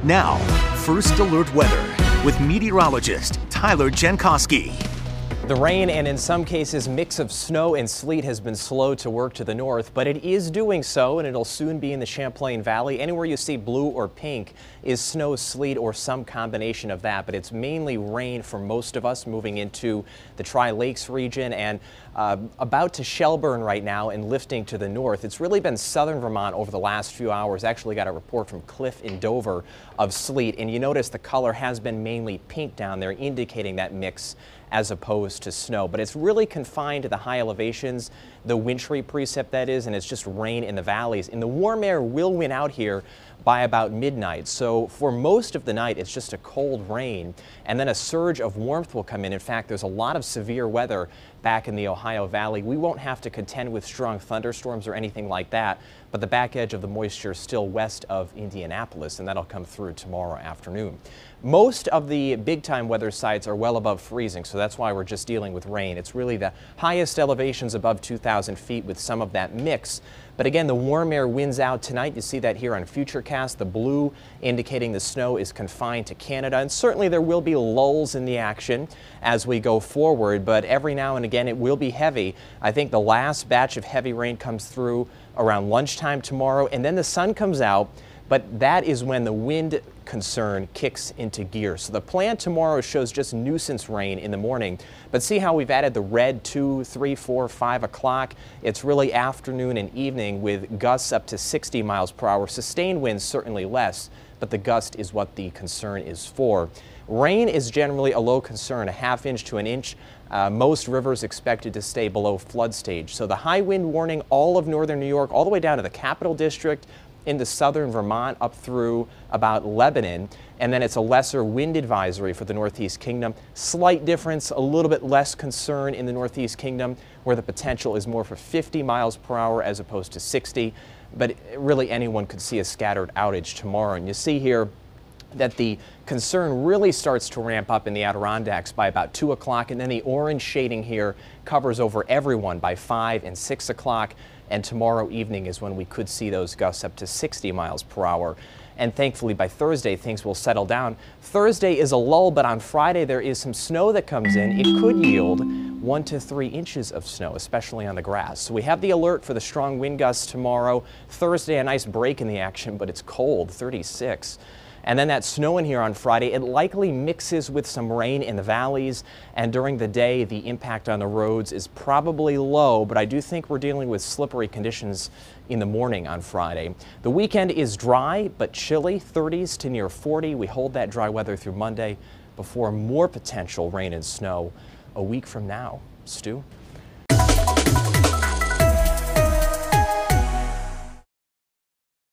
Now, First Alert Weather with meteorologist Tyler Jankowski. The rain and in some cases mix of snow and sleet has been slow to work to the north, but it is doing so and it'll soon be in the Champlain Valley. Anywhere you see blue or pink is snow, sleet, or some combination of that, but it's mainly rain for most of us moving into the Tri-Lakes region and about to Shelburne right now and lifting to the north. It's really been southern Vermont over the last few hours. Actually got a report from Cliff in Dover of sleet, and you notice the color has been mainly pink down there, indicating that mix as opposed to snow. But it's really confined to the high elevations, the wintry precip that is, and it's just rain in the valleys. And the warm air will win out here by about midnight. So for most of the night, it's just a cold rain, and then a surge of warmth will come in. In fact, there's a lot of severe weather back in the Ohio Valley. We won't have to contend with strong thunderstorms or anything like that, but the back edge of the moisture is still west of Indianapolis, and that'll come through tomorrow afternoon. Most of the big-time weather sites are well above freezing, so that's why we're just dealing with rain. It's really the highest elevations above 2,000 feet with some of that mix. But again, the warm air wins out tonight. You see that here on Futurecast, the blue indicating the snow is confined to Canada. And certainly there will be lulls in the action as we go forward, but every now and again it will be heavy. I think the last batch of heavy rain comes through around lunchtime tomorrow, and then the sun comes out. But that is when the wind concern kicks into gear. So the plan tomorrow shows just nuisance rain in the morning. But see how we've added the red 2, 3, 4, 5 o'clock? It's really afternoon and evening with gusts up to 60 miles per hour. Sustained winds certainly less, but the gust is what the concern is for. Rain is generally a low concern, a ½ inch to an inch. Most rivers expected to stay below flood stage. So the high wind warning, all of northern New York, all the way down to the Capital District, into southern Vermont up through about Lebanon, and then it's a lesser wind advisory for the Northeast Kingdom. Slight difference, a little bit less concern in the Northeast Kingdom, where the potential is more for 50 miles per hour as opposed to 60, but really anyone could see a scattered outage tomorrow. And you see here that the concern really starts to ramp up in the Adirondacks by about 2 o'clock, and then the orange shading here covers over everyone by 5 and 6 o'clock. And tomorrow evening is when we could see those gusts up to 60 miles per hour. And thankfully by Thursday things will settle down. Thursday is a lull, but on Friday there is some snow that comes in. It could yield 1 to 3 inches of snow, especially on the grass. So we have the alert for the strong wind gusts tomorrow. Thursday, a nice break in the action, but it's cold, 36. And then that snow in here on Friday, it likely mixes with some rain in the valleys, and during the day the impact on the roads is probably low, but I do think we're dealing with slippery conditions in the morning on Friday. The weekend is dry but chilly, 30s to near 40. We hold that dry weather through Monday before more potential rain and snow a week from now. Stu?